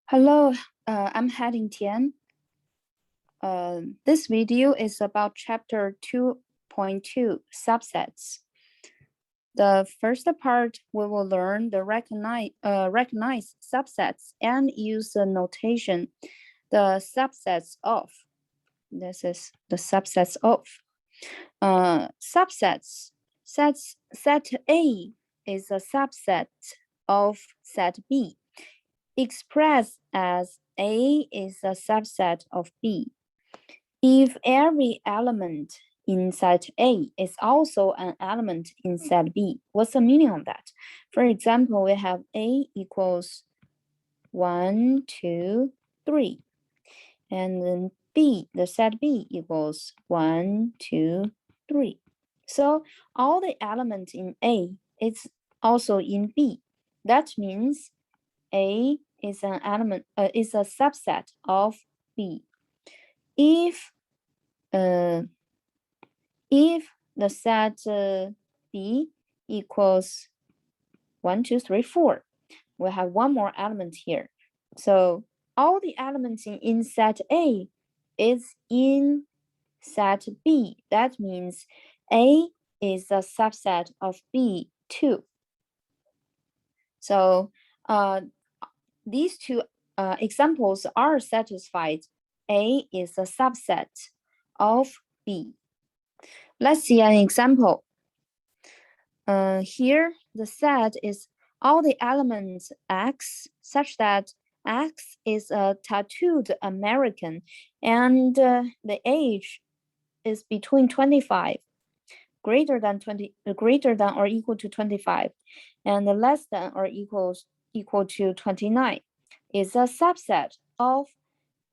Hello, I'm Heading Tian. This video is about chapter 2.2, subsets. The first part, we will learn the recognize subsets and use the notation, the subsets of. This is the subsets of. Subsets. Set A is a subset of set B, expressed as A is a subset of B. If every element in set A is also an element in set B, what's the meaning of that? For example, we have A equals 1, 2, 3. And then B, the set B equals 1, 2, 3. So all the elements in A is also in B. That means A is an element, is a subset of B. If the set B equals 1, 2, 3, 4, we have one more element here. So all the elements in set A is in set B. That means A is a subset of B too. So these two examples are satisfied. A is a subset of B. Let's see an example. Here, the set is all the elements X such that X is a tattooed American and the age is between 25, greater than or equal to 25, and less than or equal to 29 is a subset of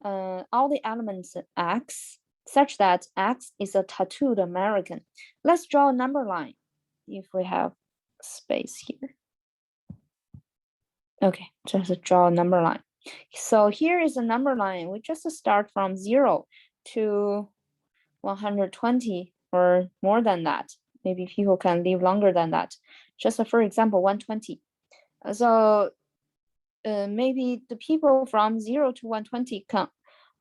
all the elements X such that X is a tattooed American. Let's draw a number line if we have space here. Okay, just draw a number line. So here is a number line. We just start from 0 to 120 or more than that. Maybe people can live longer than that. Just for example, 120. So maybe the people from 0 to 120 can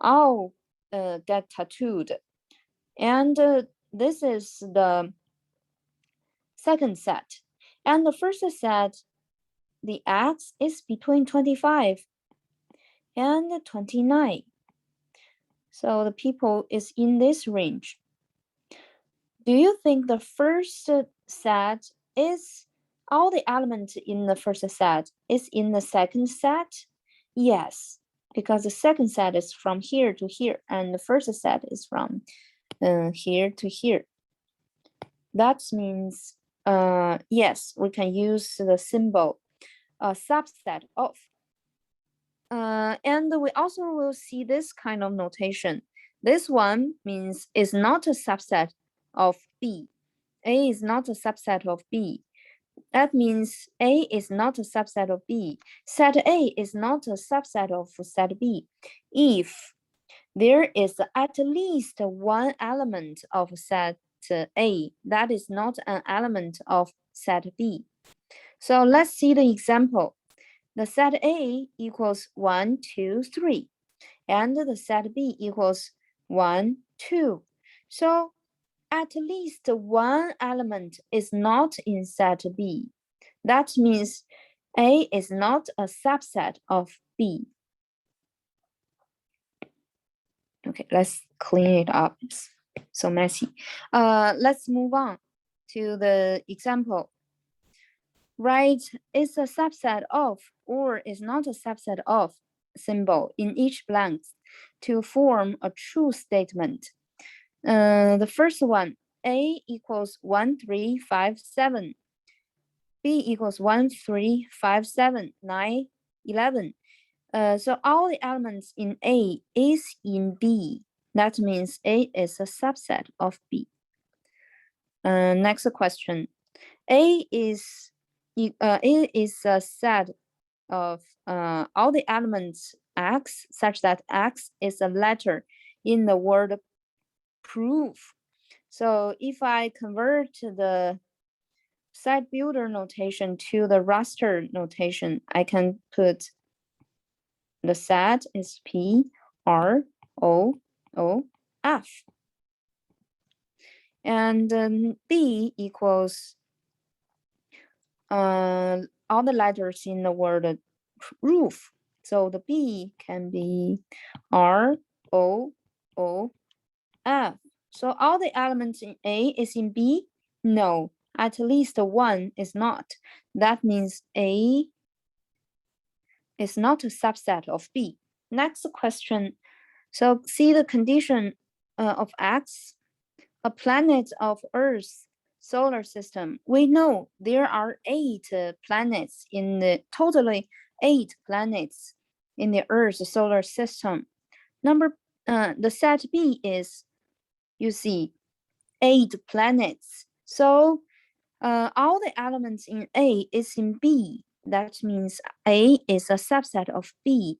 all get tattooed. And this is the second set. And the first set, the X is between 25 and 29. So the people is in this range. Do you think the first set is all the elements in the first set is in the second set? Yes, because the second set is from here to here, and the first set is from here to here. That means, yes, we can use the symbol subset of. And we also will see this kind of notation. This one means is not a subset of B. A is not a subset of B. That means A is not a subset of B. Set A is not a subset of set B. If there is at least one element of set A that is not an element of set B. So let's see the example. The set A equals 1, 2, 3, and the set B equals 1, 2. So at least one element is not in set B. That means A is not a subset of B. Okay, let's clean it up. It's so messy. Let's move on to the example. Write is a subset of or is not a subset of symbol in each blank to form a true statement. The first one, A equals 1, 3, 5, 7. B equals 1, 3, 5, 7, 9, 11. So all the elements in A is in B. That means A is a subset of B. Next question. A is a set of all the elements X such that X is a letter in the word proof. So if I convert the set builder notation to the raster notation, I can put the set is P, R, O, O, F. And B equals all the letters in the word roof. So the B can be R, O, O, F. So all the elements in A is in B? No, at least one is not. That means A is not a subset of B. Next question. So see the condition of X, a planet of Earth solar system. We know there are 8 planets in the totally 8 planets in the Earth solar system. The set B is, you see, 8 planets. So all the elements in A is in B. That means A is a subset of B.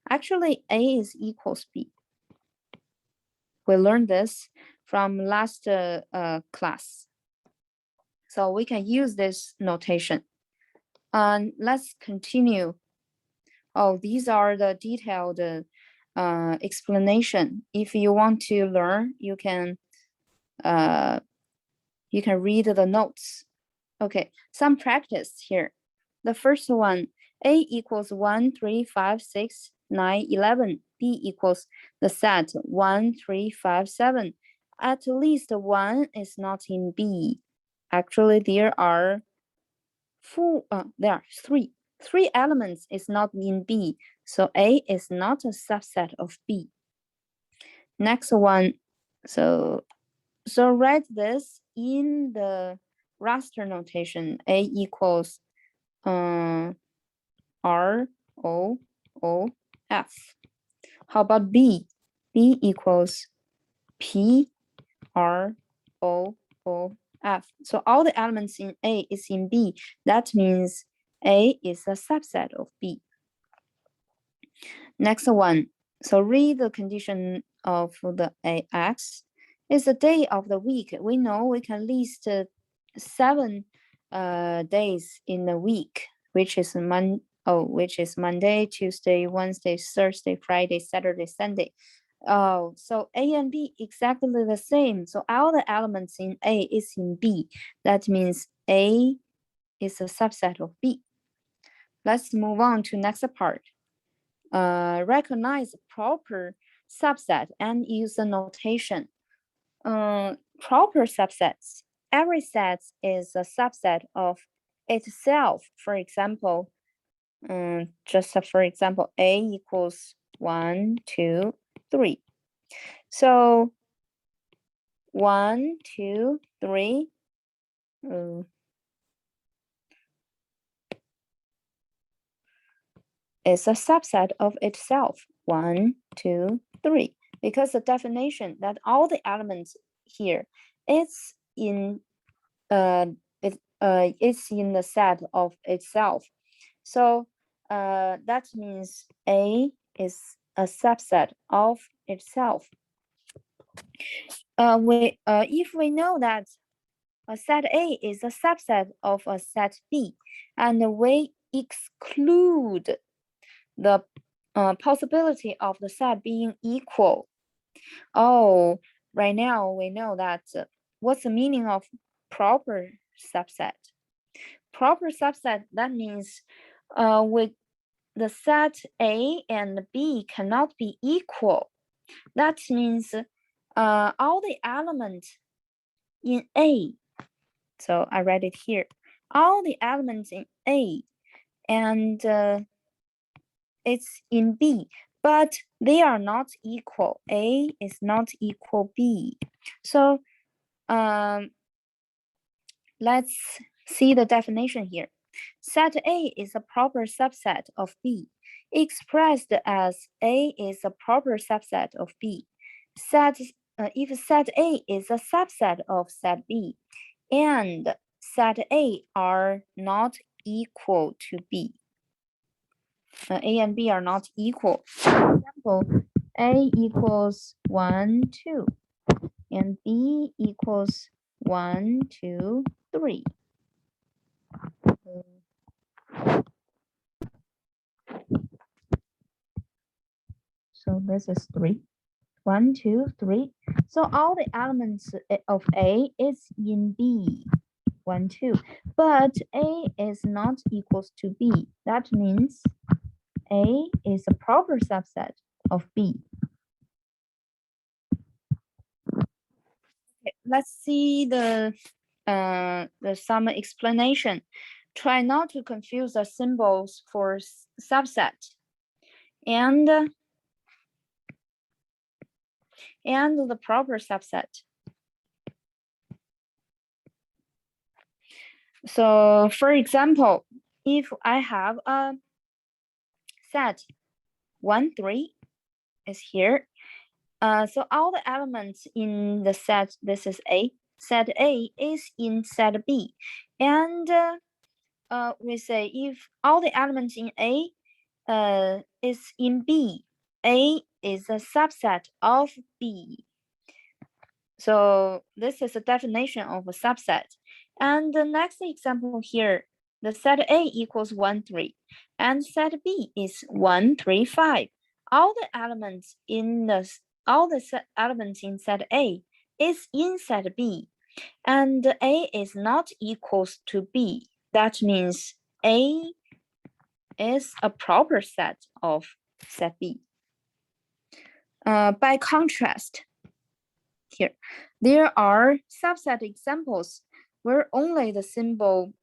Actually, A is equals B. We learned this from last class. So we can use this notation. And let's continue. Oh, these are the detailed explanation. If you want to learn, you can read the notes. Okay, some practice here. The first one, A equals 1, 3, 5, 6, 9, 11. B equals the set 1, 3, 5, 7. At least one is not in B. Actually, there are three. 3 elements is not in B. So A is not a subset of B. Next one, so write this in the raster notation. A equals R, O, O, F. How about B? B equals P, R, O, O, F. So all the elements in A is in B. That means A is a subset of B. Next one. So read the condition of the AX. It's the day of the week. We know we can list 7 days in the week, which is Monday, Tuesday, Wednesday, Thursday, Friday, Saturday, Sunday. Oh, so A and B exactly the same. So all the elements in A is in B. That means A is a subset of B. Let's move on to next part. Recognize proper subset and use the notation. Proper subsets. Every set is a subset of itself. For example, A equals 1, 2, 3. So 1, 2, 3. Is a subset of itself. 1, 2, 3. Because the definition that all the elements here it's in it's in the set of itself. So that means A is a subset of itself. If we know that a set A is a subset of a set B, and we exclude the possibility of the set being equal. Oh, right now we know that what's the meaning of proper subset? Proper subset, that means with the set A and B cannot be equal. That means all the elements in A, so I write it here, all the elements in A and it's in B, but they are not equal. A is not equal B. So let's see the definition here. Set A is a proper subset of B, expressed as A is a proper subset of B. If set A is a subset of set B, and set A are not equal to B. A and B are not equal. For example, A equals 1, 2, and B equals 1, 2, 3. So this is 3. 1, 2, 3. So all the elements of A is in B. 1, 2. But A is not equals to B. That means A is a proper subset of B. Okay, let's see the sum explanation. Try not to confuse the symbols for subset and the proper subset. So for example, if I have a set 1, 3 is here. So all the elements in the set, this is A, set A is in set B. And we say if all the elements in A is in B, A is a subset of B. So this is a definition of a subset. And the next example here, the set A equals 1, 3, and set B is 1, 3, 5. All the elements in elements in set A is in set B, and A is not equals to B. That means A is a proper set of set B. By contrast, here, there are subset examples where only the symbol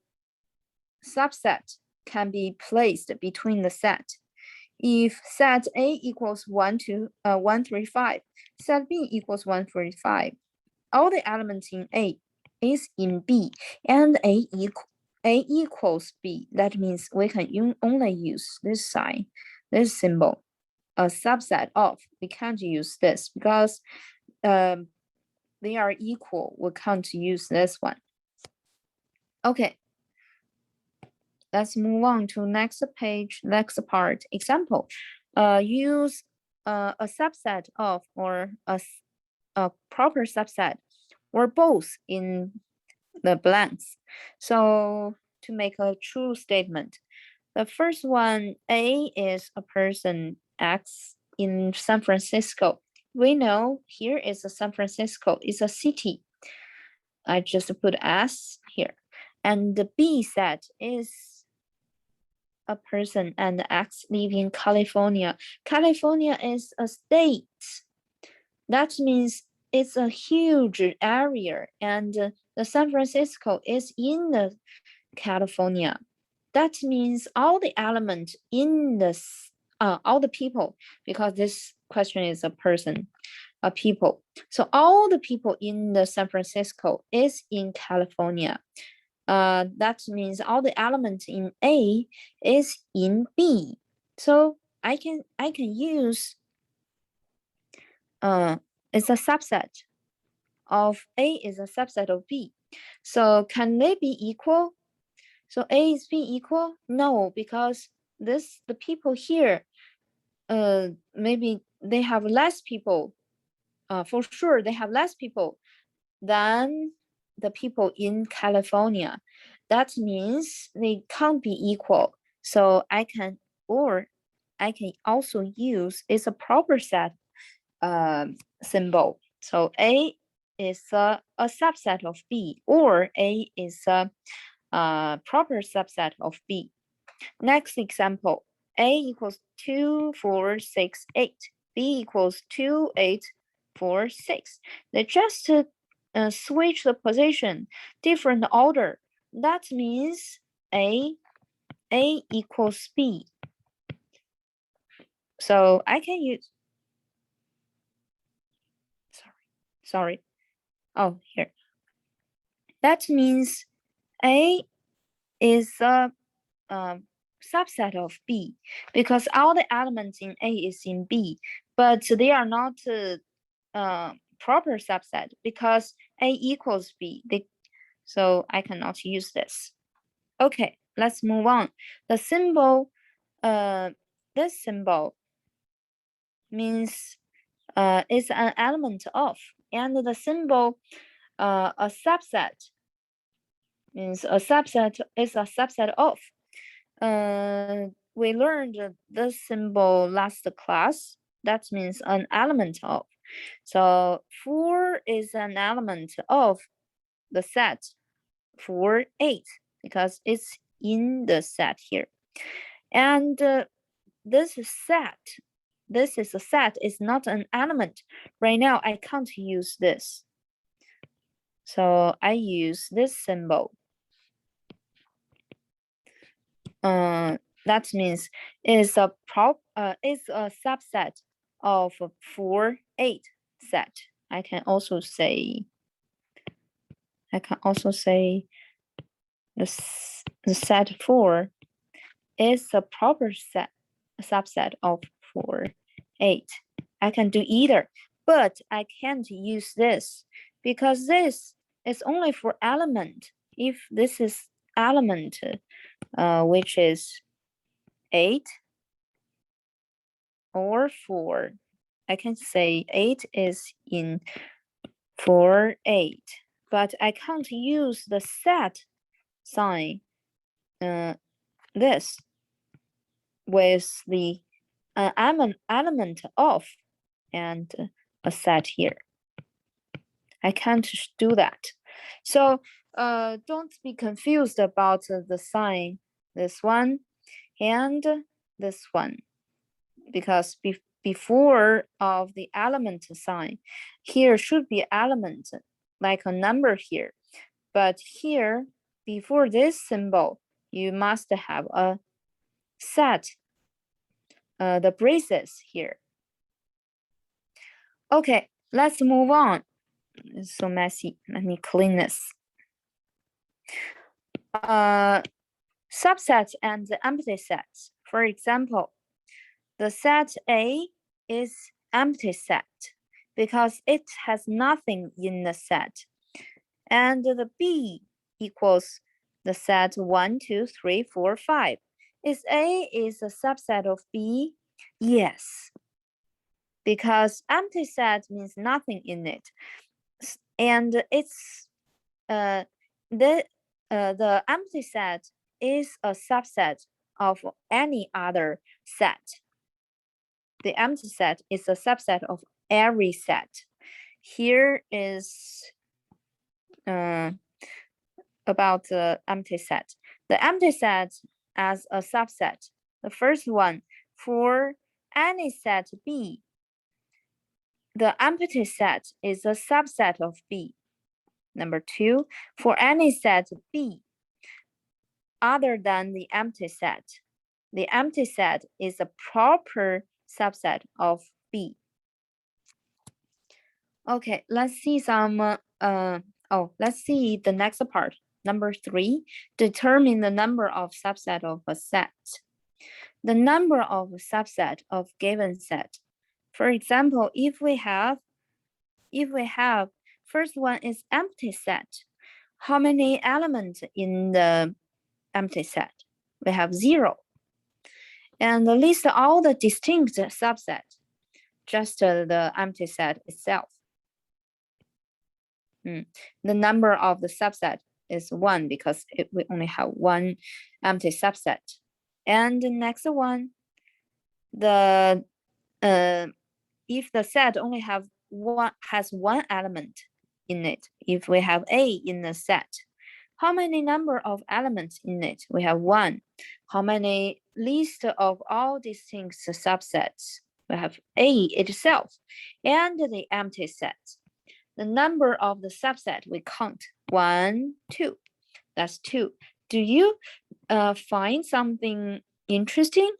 subset can be placed between the set. If set A equals 1, 3, 5, set B equals 1, 3, 5, all the elements in A is in B, and A equals B. That means we can only use this sign, this symbol, a subset of. We can't use this because they are equal. We can't use this one. Okay. Let's move on to next page, next part. Example, use a subset of or a proper subset or both in the blanks. So to make a true statement, the first one, A is a person X in San Francisco. We know here is a San Francisco, it's a city. I just put S here. And the B set is a person and X live in California. California is a state. That means it's a huge area, and the San Francisco is in the California. That means all the elements in this, all the people, because this question is a person, a people. So all the people in the San Francisco is in California. That means all the elements in A is in B. So I can use it's a subset of A is a subset of B. So can they be equal? So A is B equal? No, because the people here, maybe they have less people. For sure, they have less people than the people in California. That means they can't be equal. So I can also use it's a proper set symbol. So A is a subset of B, or A is a proper subset of B. Next example, A equals 2, 4, 6, 8. B equals 2, 8, 4, 6. They just switch the position, different order. That means A equals B. So I can use, sorry. Oh, here. That means A is a subset of B because all the elements in A is in B, but they are not proper subset because A equals B. So I cannot use this. Okay, let's move on. The symbol, this symbol means is an element of, and the symbol a subset means a subset is a subset of. We learned this symbol last class. That means an element of. So 4 is an element of the set 4, 8, because it's in the set here. And this set, this is a set, is not an element. Right now, I can't use this. So I use this symbol. That means it's a subset of 4, 8 set. I can also say the set 4 is a proper subset of 4, 8. I can do either, but I can't use this because this is only for element. If this is element, which is 8 or 4, I can say 8 is in 4, 8, but I can't use the set sign, this, with the element of and a set here. I can't do that. So don't be confused about the sign, this one and this one, because before of the element sign, here should be element, like a number here. But here, before this symbol, you must have a set, the braces here. Okay, let's move on. It's so messy. Let me clean this. Subsets and the empty sets. For example, the set A is empty set because it has nothing in the set. And the B equals the set 1, 2, 3, 4, 5. Is A is a subset of B? Yes, because empty set means nothing in it. And it's the empty set is a subset of any other set. The empty set is a subset of every set. Here is about the empty set. The empty set as a subset. The first one, for any set B, the empty set is a subset of B. Number 2, for any set B other than the empty set, the empty set is a proper subset of B. Okay, let's see some, let's see the next part. Number 3, determine the number of subset of a set. The number of subset of given set. For example, if we have first one is empty set, how many elements in the empty set? We have 0. And list all the distinct subset, just the empty set itself. The number of the subset is 1 because we only have one empty subset. And the next one, the if the set only has one element in it, if we have A in the set, how many number of elements in it? We have 1. How many list of all distinct subsets? We have A itself and the empty set. The number of the subset we count 1, 2. That's 2. Do you find something interesting?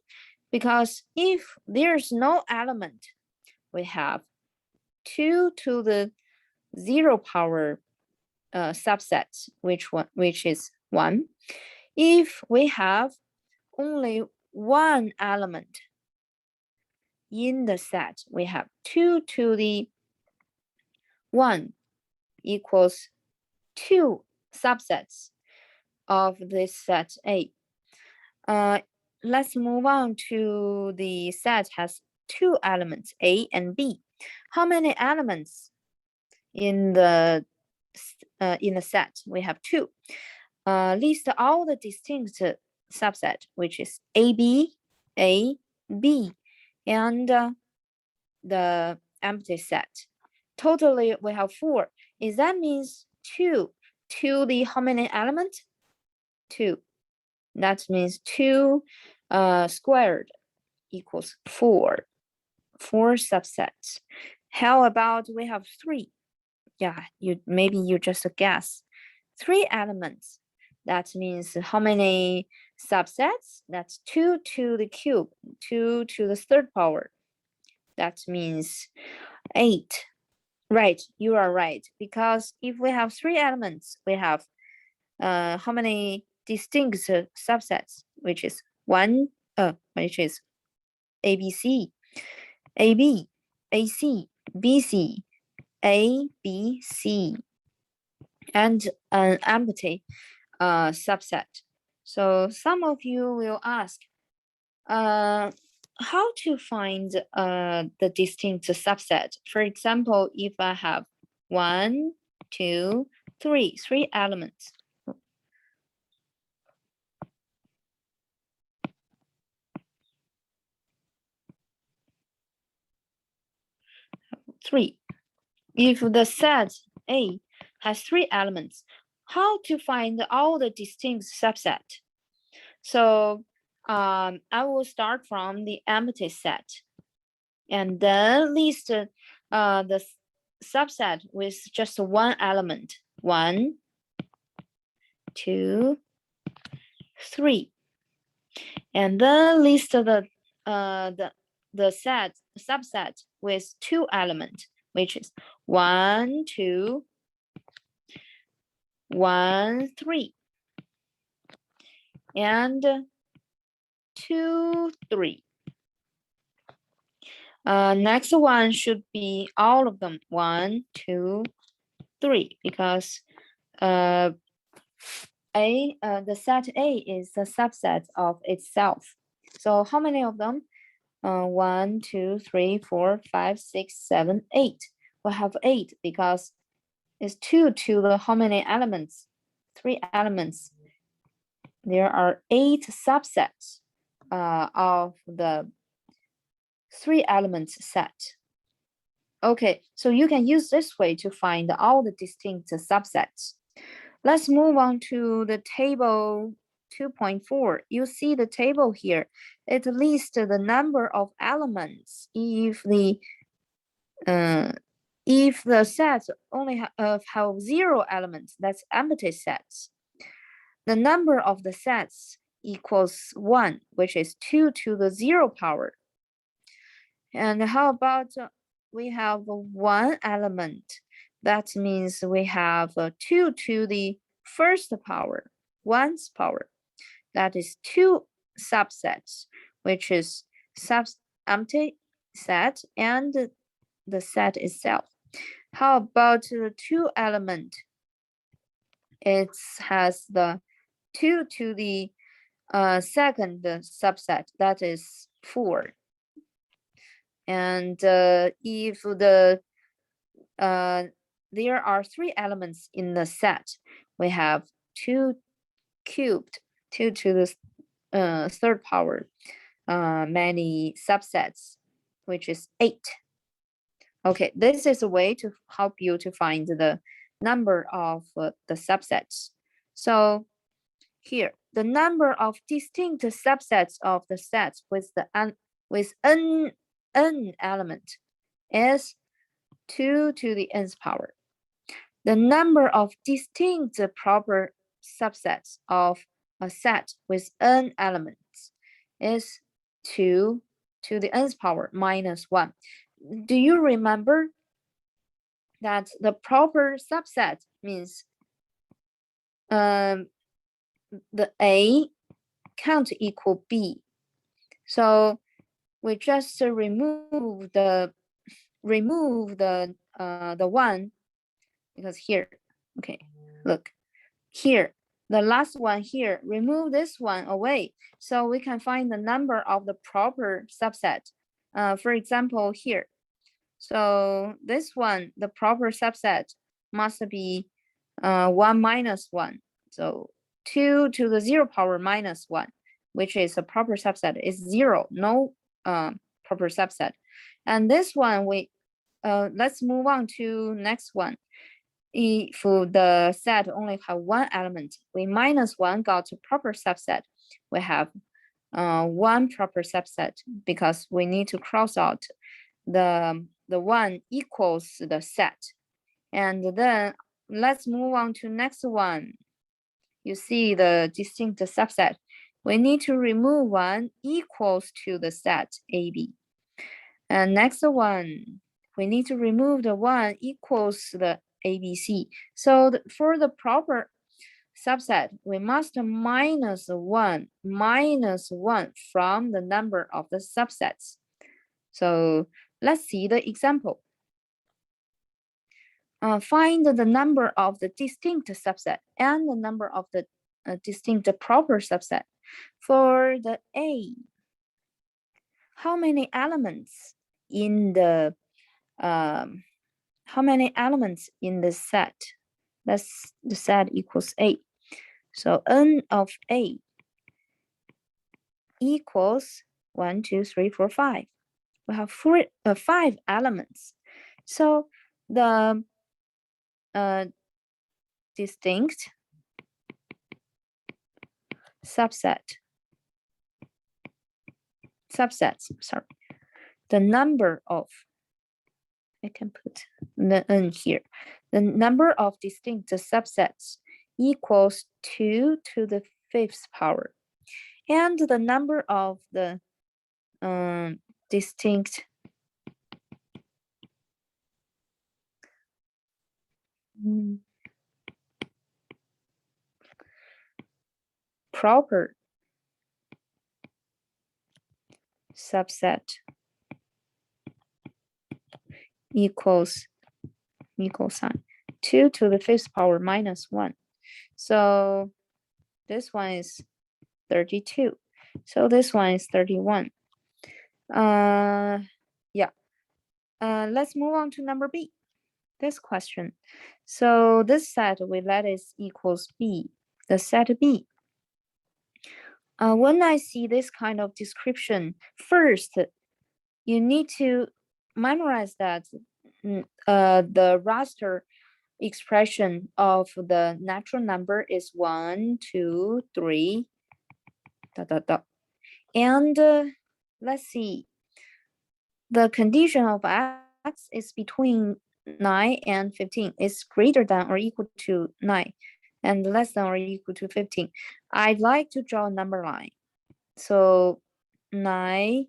Because if there's no element, we have 2 to the 0 power subsets, which is 1. If we have only one element in the set, we have 2 to the 1 equals 2 subsets of this set A. Let's move on to the set has 2 elements, A and B. How many elements in the set? We have 2. List all the distinct subset, which is AB, A, B, and the empty set. Totally, we have 4. Is that means 2 to the how many element? 2. That means 2 squared equals 4. 4 subsets. How about we have 3? Yeah, maybe you just guess. 3 elements. That means how many subsets? That's 2 to the cube, 2 to the third power. That means 8. Right, you are right. Because if we have 3 elements, we have how many distinct subsets, which is which is ABC, AB, AC, BC, A, B, C, and an empty subset. So some of you will ask, how to find the distinct subset? For example, if I have 1, 2, 3, 3 elements. 3. If the set A has 3 elements, how to find all the distinct subset? So I will start from the empty set and then list the subset with just 1 element. 1, 2, 3, and then list the subset with 2 elements, which is 1, 2, 1, 3, and 2, 3. Next one should be all of them, 1, 2, 3, because the set A is the subset of itself. So how many of them? 1, 2, 3, 4, 5, 6, 7, 8. We have 8 because it's 2 to the how many elements? 3 elements. There are 8 subsets of the 3 elements set. Okay, so you can use this way to find all the distinct subsets. Let's move on to the table 2.4. You see the table here. It lists the number of elements if the sets only have 0 elements, that's empty sets. The number of the sets equals 1, which is 2 to the 0 power. And how about we have 1 element? That means we have 2 to the first power, 1's power. That is 2 subsets, which is empty set and the set itself. How about the 2 element? It has the 2 to the second subset, that is 4. And if there are 3 elements in the set, we have 2 cubed, 2 to the third power, many subsets, which is 8. Okay, this is a way to help you to find the number of the subsets. So here, the number of distinct subsets of the sets with n element is 2 to the nth power. The number of distinct proper subsets of a set with n elements is 2 to the nth power minus 1. Do you remember that the proper subset means the A can't equal B? So we just remove the 1, because here, okay, look here, the last one here, remove this one away, so we can find the number of the proper subset. For example, here, so this one, the proper subset must be 1 minus 1, so 2 to the 0 power minus 1, which is a proper subset, is 0, no proper subset. And this one, let's move on to next one. If the set only have one element, we minus one got a proper subset. We have one proper subset because we need to cross out the one equals the set. And then let's move on to next one. You see the distinct subset. We need to remove one equals to the set AB. And next one, we need to remove the one equals the ABC. So for the proper subset, we must minus one from the number of the subsets. So let's see the example. Find the number of the distinct subset and the number of the distinct proper subset. For the A, how many elements in the set? That's the set equals A. So n of A equals 1, 2, 3, 4, 5. We have 5 elements. So the distinct subsets, sorry, the number of, I can put the n here, the number of distinct subsets equals 2 to the 5th power, and the number of the distinct proper subset equals equal sign 2 to the 5th power minus 1. So this one is 32. So this one is 31. Let's move on to number B. This question. So this set we let it equals B, the set B. When I see this kind of description, first, you need to memorize that the raster expression of the natural number is 1, 2, 3, ... And let's see, the condition of x is between 9 and 15 is greater than or equal to 9 and less than or equal to 15. I'd like to draw a number line. So 9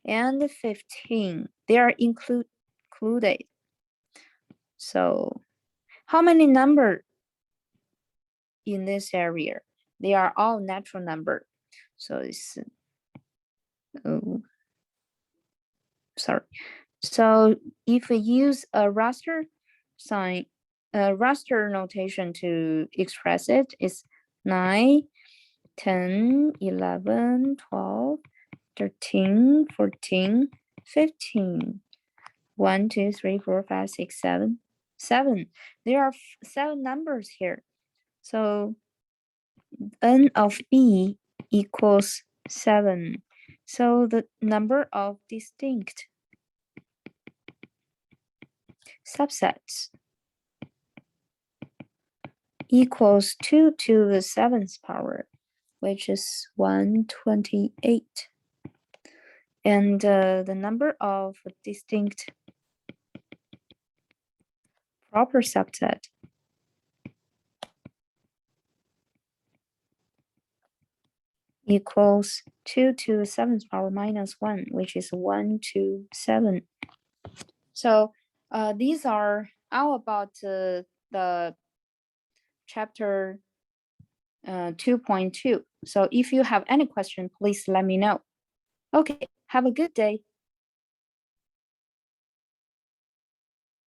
and 15, they are included. So how many numbers in this area? They are all natural number. So it's, sorry. So if we use a raster sign, raster notation to express it, is 9, 10, 11, 12, 13, 14, 15. 1, 2, 3, 4, 5, 6, 7. 7. There are 7 numbers here. So n of B equals 7. So the number of distinct subsets equals 2 to the 7th power, which is 128. And the number of distinct proper subset equals 2 to the 7th power minus 1, which is 1 to 7. So these are all about the chapter 2.2. So if you have any question, please let me know. Okay, have a good day.